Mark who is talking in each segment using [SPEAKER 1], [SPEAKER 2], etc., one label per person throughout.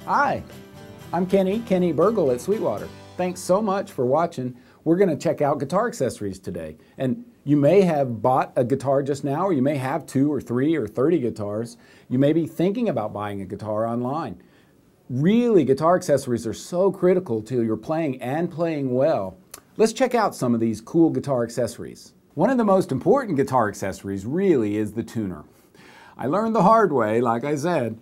[SPEAKER 1] Hi, I'm Kenny Bergle at Sweetwater. Thanks so much for watching. We're going to check out guitar accessories today. And you may have bought a guitar just now, or you may have 2 or 3 or 30 guitars. You may be thinking about buying a guitar online. Really, guitar accessories are so critical to your playing and playing well. Let's check out some of these cool guitar accessories. One of the most important guitar accessories really is the tuner. I learned the hard way, like I said.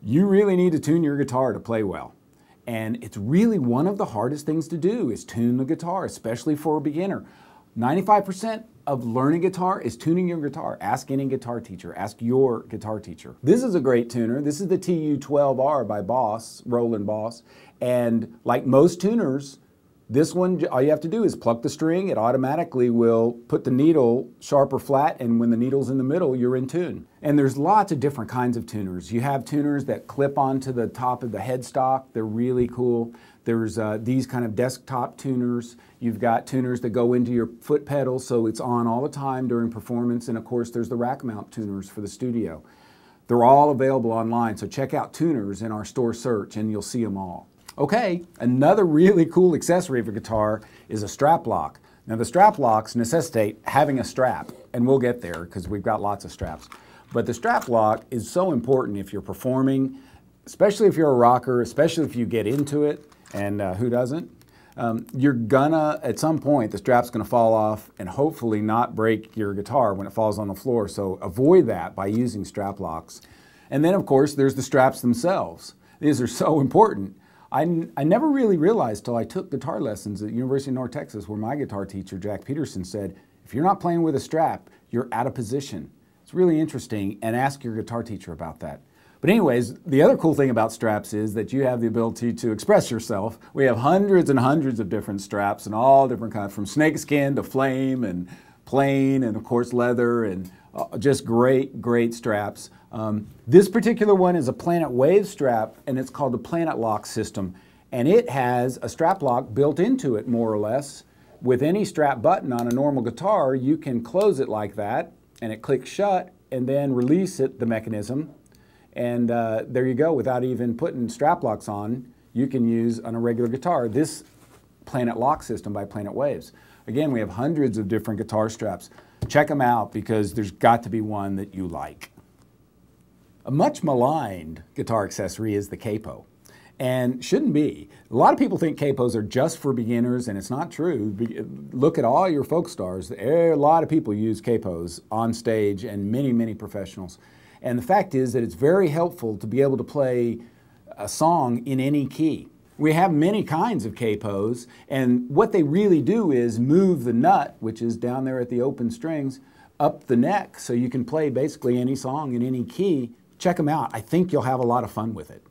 [SPEAKER 1] You really need to tune your guitar to play well. And it's really one of the hardest things to do is tune the guitar, especially for a beginner. 95% of learning guitar is tuning your guitar. Ask any guitar teacher. Ask your guitar teacher. This is a great tuner. This is the TU-12R by Boss, Roland Boss. And like most tuners, this one, all you have to do is pluck the string. It automatically will put the needle sharp or flat, and when the needle's in the middle, you're in tune. And there's lots of different kinds of tuners. You have tuners that clip onto the top of the headstock. They're really cool. There's these kind of desktop tuners. You've got tuners that go into your foot pedal, so it's on all the time during performance. And of course, there's the rack mount tuners for the studio. They're all available online, so check out tuners in our store search, and you'll see them all. Okay, another really cool accessory for guitar is a strap lock. Now the strap locks necessitate having a strap, and we'll get there because we've got lots of straps. But the strap lock is so important if you're performing, especially if you're a rocker, especially if you get into it, and who doesn't? You're gonna, at some point, the strap's gonna fall off and hopefully not break your guitar when it falls on the floor, so avoid that by using strap locks. And then of course there's the straps themselves. These are so important. I never really realized till I took guitar lessons at the University of North Texas, where my guitar teacher, Jack Peterson, said, if you're not playing with a strap, you're out of position. It's really interesting, and ask your guitar teacher about that. But anyways, the other cool thing about straps is that you have the ability to express yourself. We have hundreds and hundreds of different straps, and all different kinds, from snakeskin to flame and plain, and of course leather, and just great straps. This particular one is a Planet Wave strap, and it's called the Planet Lock system. And it has a strap lock built into it, more or less. With any strap button on a normal guitar, you can close it like that, and it clicks shut, and then release it, the mechanism. And there you go, without even putting strap locks on, you can use on a regular guitar this Planet Lock system by Planet Waves. Again, we have hundreds of different guitar straps. Check them out because there's got to be one that you like. A much maligned guitar accessory is the capo, and shouldn't be. A lot of people think capos are just for beginners, and it's not true. Look at all your folk stars. A lot of people use capos on stage, and many professionals. And the fact is that it's very helpful to be able to play a song in any key. We have many kinds of capos, and what they really do is move the nut, which is down there at the open strings, up the neck, so you can play basically any song in any key. Check them out. I think you'll have a lot of fun with it.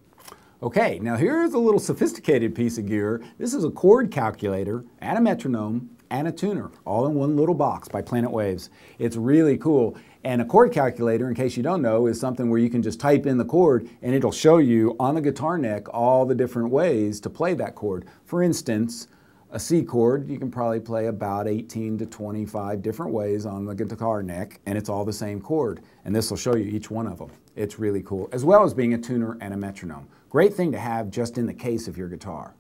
[SPEAKER 1] Okay, now here's a little sophisticated piece of gear. This is a chord calculator and a metronome and a tuner, all in one little box by Planet Waves. It's really cool. And a chord calculator, in case you don't know, is something where you can just type in the chord and it'll show you on the guitar neck all the different ways to play that chord. For instance, a C chord, you can probably play about 18 to 25 different ways on the guitar neck, and it's all the same chord. And this will show you each one of them. It's really cool, as well as being a tuner and a metronome. Great thing to have just in the case of your guitar.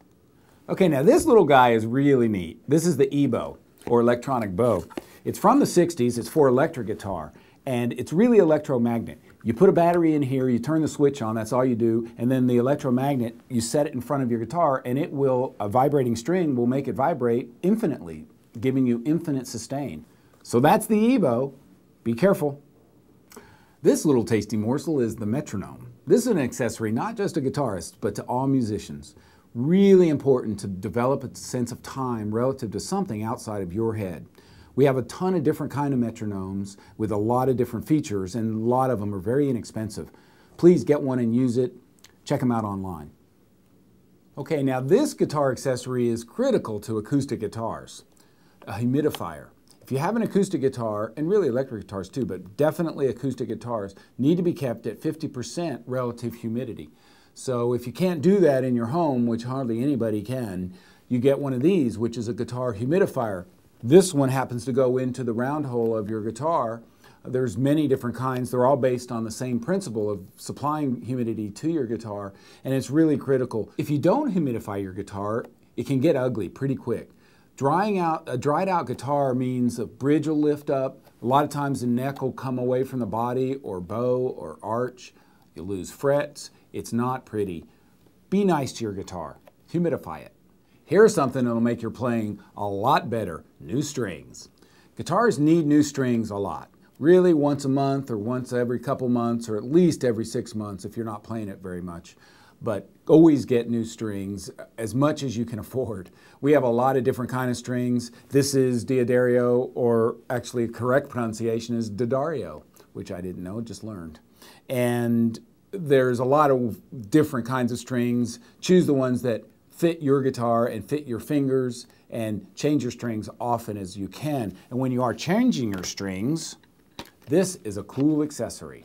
[SPEAKER 1] Okay, now this little guy is really neat. This is the Ebow, or electronic bow. It's from the 60s, it's for electric guitar, and it's really electromagnet. You put a battery in here, you turn the switch on, that's all you do, and then the electromagnet, you set it in front of your guitar, and it will, a vibrating string will make it vibrate infinitely, giving you infinite sustain. So that's the Ebow. Be careful. This little tasty morsel is the metronome. This is an accessory not just to guitarists, but to all musicians. Really important to develop a sense of time relative to something outside of your head. We have a ton of different kind of metronomes with a lot of different features, and a lot of them are very inexpensive. Please get one and use it. Check them out online. Okay, now this guitar accessory is critical to acoustic guitars, a humidifier. If you have an acoustic guitar, and really electric guitars too, but definitely acoustic guitars, need to be kept at 50% relative humidity. So if you can't do that in your home, which hardly anybody can, you get one of these, which is a guitar humidifier. This one happens to go into the round hole of your guitar, There's many different kinds. They're all based on the same principle of supplying humidity to your guitar, and it's really critical. If you don't humidify your guitar, it can get ugly pretty quick. A dried out guitar means a bridge will lift up. A lot of times the neck will come away from the body or bow or arch. You'll lose frets. It's not pretty. Be nice to your guitar. Humidify it. Here's something that'll make your playing a lot better. New strings. Guitars need new strings a lot. Really once a month or once every couple months or at least every 6 months if you're not playing it very much. But always get new strings as much as you can afford. We have a lot of different kind of strings. This is Diodario, or actually correct pronunciation is Diodario, which I didn't know, just learned. And there's a lot of different kinds of strings. Choose the ones that fit your guitar and fit your fingers, and change your strings often as you can. And when you are changing your strings, this is a cool accessory.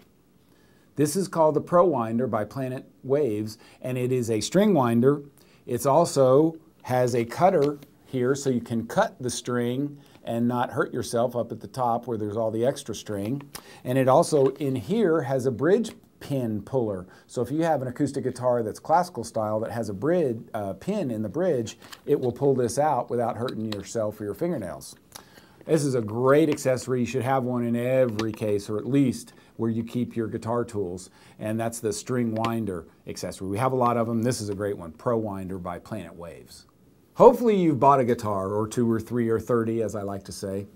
[SPEAKER 1] This is called the Pro Winder by Planet Waves, and it is a string winder. It also has a cutter here so you can cut the string and not hurt yourself up at the top where there's all the extra string. And it also in here has a bridge pin puller. So if you have an acoustic guitar that's classical style that has a pin in the bridge, it will pull this out without hurting yourself or your fingernails. This is a great accessory. You should have one in every case, or at least where you keep your guitar tools, and that's the string winder accessory. We have a lot of them. This is a great one, Pro Winder by Planet Waves. Hopefully you've bought a guitar, or 2 or 3 or 30 as I like to say,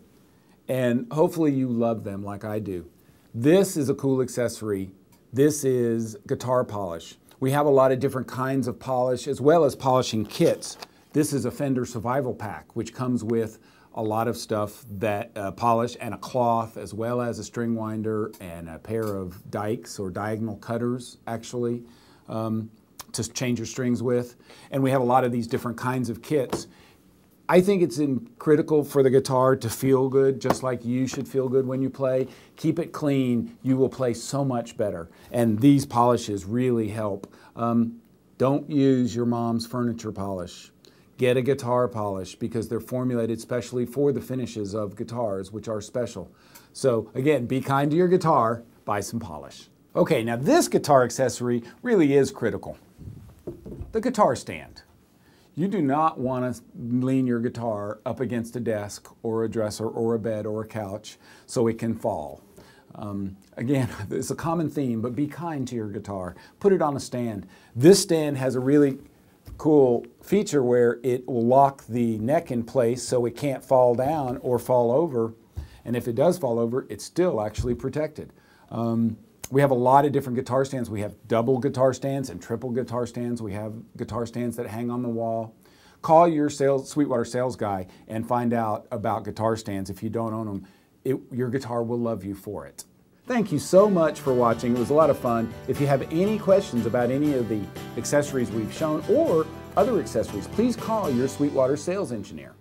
[SPEAKER 1] and hopefully you love them like I do. This is a cool accessory. This is guitar polish. We have a lot of different kinds of polish as well as polishing kits. This is a Fender Survival Pack, which comes with a lot of stuff that polish and a cloth, as well as a string winder and a pair of dikes or diagonal cutters actually to change your strings with. And we have a lot of these different kinds of kits. I think it's critical for the guitar to feel good, just like you should feel good when you play. Keep it clean, you will play so much better. And these polishes really help. Don't use your mom's furniture polish. Get a guitar polish because they're formulated specially for the finishes of guitars, which are special. So again, be kind to your guitar, buy some polish. Okay, now this guitar accessory really is critical. The guitar stand. You do not want to lean your guitar up against a desk or a dresser or a bed or a couch so it can fall. Again, it's a common theme, but be kind to your guitar. Put it on a stand. This stand has a really cool feature where it will lock the neck in place so it can't fall down or fall over. And if it does fall over, it's still actually protected. We have a lot of different guitar stands. We have double guitar stands and triple guitar stands. We have guitar stands that hang on the wall. Call your Sweetwater sales guy and find out about guitar stands. If you don't own them, your guitar will love you for it. Thank you so much for watching. It was a lot of fun. If you have any questions about any of the accessories we've shown or other accessories, please call your Sweetwater Sales Engineer.